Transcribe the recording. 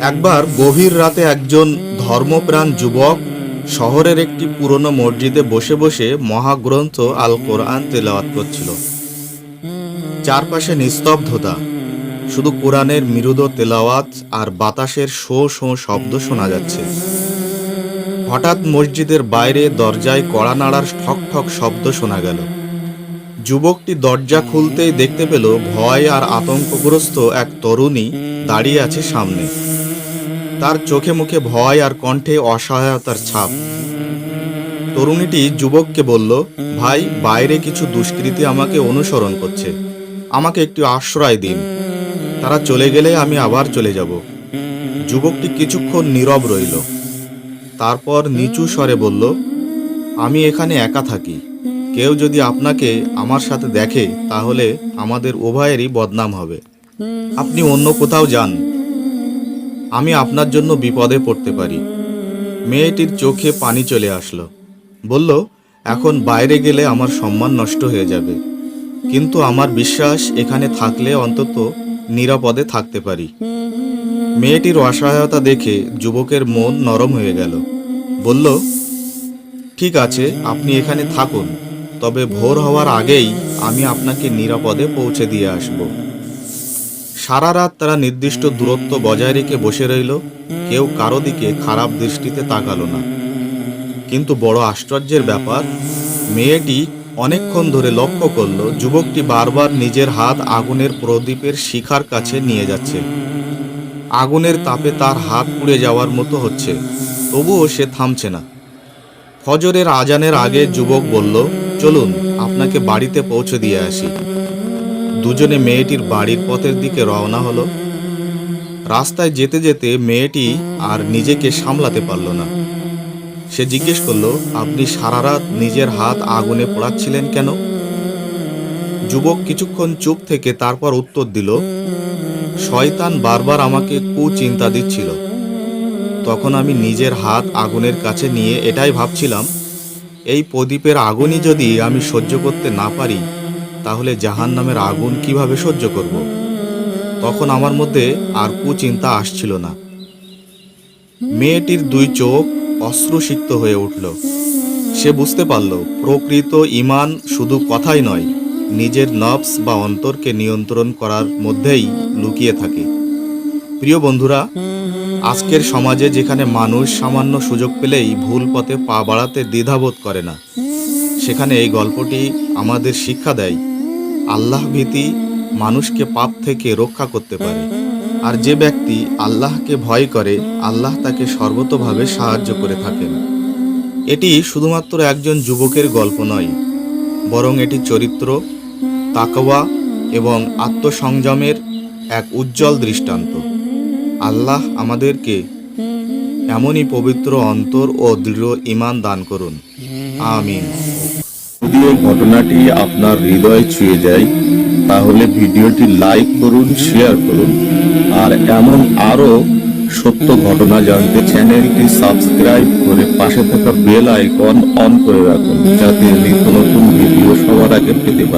একবার গভীর রাতে একজন ধর্মপ্রাণ যুবক শহরের একটি পুরনো মসজিদে বসে বসে মহাগ্রন্থ আল কোরআন তেলাওয়াত করছিল। চারপাশে নিস্তব্ধতা, শুধু কোরআনের মৃদু তেলাওয়াত আর বাতাসের শো শো শব্দ শোনা যাচ্ছে। হঠাৎ মসজিদের বাইরে দরজায় কড়া নাড়ার ঠক ঠক শব্দ শোনা গেল। যুবকটি দরজা খুলতেই দেখতে পেল ভয় আর আতঙ্কগ্রস্ত এক তরুণী দাঁড়িয়ে আছে সামনে। তার চোখে মুখে ভয় আর কণ্ঠে অসহায়তার ছাপ। তরুণীটি যুবককে বলল, ভাই, বাইরে কিছু দুষ্কৃতী আমাকে অনুসরণ করছে, আমাকে একটু আশ্রয় দিন। তারা চলে গেলে আমি আবার চলে যাব। যুবকটি কিছুক্ষণ নীরব রইল, তারপর নিচু স্বরে বলল, আমি এখানে একা থাকি, কেউ যদি আপনাকে আমার সাথে দেখে তাহলে আমাদের উভয়েরই বদনাম হবে। আপনি অন্য কোথাও যান, আমি আপনার জন্য বিপদে পড়তে পারি। মেয়েটির চোখে পানি চলে আসলো, বলল, এখন বাইরে গেলে আমার সম্মান নষ্ট হয়ে যাবে, কিন্তু আমার বিশ্বাস এখানে থাকলে অন্তত নিরাপদে থাকতে পারি। মেয়েটির অসহায়তা দেখে যুবকের মন নরম হয়ে গেল। বলল, ঠিক আছে, আপনি এখানে থাকুন, তবে ভোর হওয়ার আগেই আমি আপনাকে নিরাপদে পৌঁছে দিয়ে আসব। সারা রাত তারা নির্দিষ্ট দূরত্ব বজায় রেখে বসে রইল, কেউ কারো দিকে খারাপ দৃষ্টিতে তাকালো না। কিন্তু বড় আশ্চর্যের ব্যাপার, মেয়েটি অনেকক্ষণ ধরে লক্ষ্য করল যুবকটি বারবার নিজের হাত আগুনের প্রদীপের শিখার কাছে নিয়ে যাচ্ছে। আগুনের তাপে তার হাত পুড়ে যাওয়ার মতো হচ্ছে, তবুও সে থামছে না। ফজরের আজানের আগে যুবক বলল, চলুন আপনাকে বাড়িতে পৌঁছে দিয়ে আসি। দুজনে মেয়েটির বাড়ির পথের দিকে রওনা হলো। রাস্তায় যেতে যেতে মেয়েটি আর নিজেকে সামলাতে পারল না। সে জিজ্ঞেস করলো, আপনি সারা রাত নিজের হাত আগুনে পোড়াচ্ছিলেন কেন? যুবক কিছুক্ষণ চুপ থেকে তারপর উত্তর দিল, শয়তান বারবার আমাকে কুচিন্তা দিচ্ছিল। তখন আমি নিজের হাত আগুনের কাছে নিয়ে এটাই ভাবছিলাম, এই প্রদীপের আগুনই যদি আমি সহ্য করতে না পারি, তাহলে জাহান্নামের আগুন কিভাবে সহ্য করব? তখন আমার মধ্যে আর কুচিন্তা আসছিল না। মেয়েটির দুই চোখ অশ্রুসিক্ত হয়ে উঠল। সে বুঝতে পারল, প্রকৃত ঈমান শুধু কথাই নয়, নিজের নফস বা অন্তরকে নিয়ন্ত্রণ করার মধ্যেই লুকিয়ে থাকে। প্রিয় বন্ধুরা, আজকের সমাজে যেখানে মানুষ সামান্য সুযোগ পেলেই ভুল পথে পা বাড়াতে দ্বিধাবোধ করে না, সেখানে এই গল্পটি আমাদের শিক্ষা দেয়, আল্লাহ ভীতি মানুষকে পাপ থেকে রক্ষা করতে পারে। আর যে ব্যক্তি আল্লাহকে ভয় করে, আল্লাহ তাকে সর্বতোভাবে সাহায্য করে থাকেন। এটি শুধুমাত্র একজন যুবকের গল্প নয়, বরং এটি চরিত্র, তাকওয়া এবং আত্মসংযমের এক উজ্জ্বল দৃষ্টান্ত। আল্লাহ আমাদেরকে এমনই পবিত্র অন্তর ও দৃঢ় ঈমান দান করুন। আমিন। যদি এই ঘটনাটি আপনার হৃদয় ছুঁয়ে যায়, তাহলে ভিডিওটি লাইক করুন, শেয়ার করুন, আর এমন আরো সত্য ঘটনা জানতে চ্যানেলটি সাবস্ক্রাইব করে পাশে থাকা বেল আইকন অন করে রাখুন, যাতে নিত্য নতুন ভিডিও সবার আগে পেতে পারেন।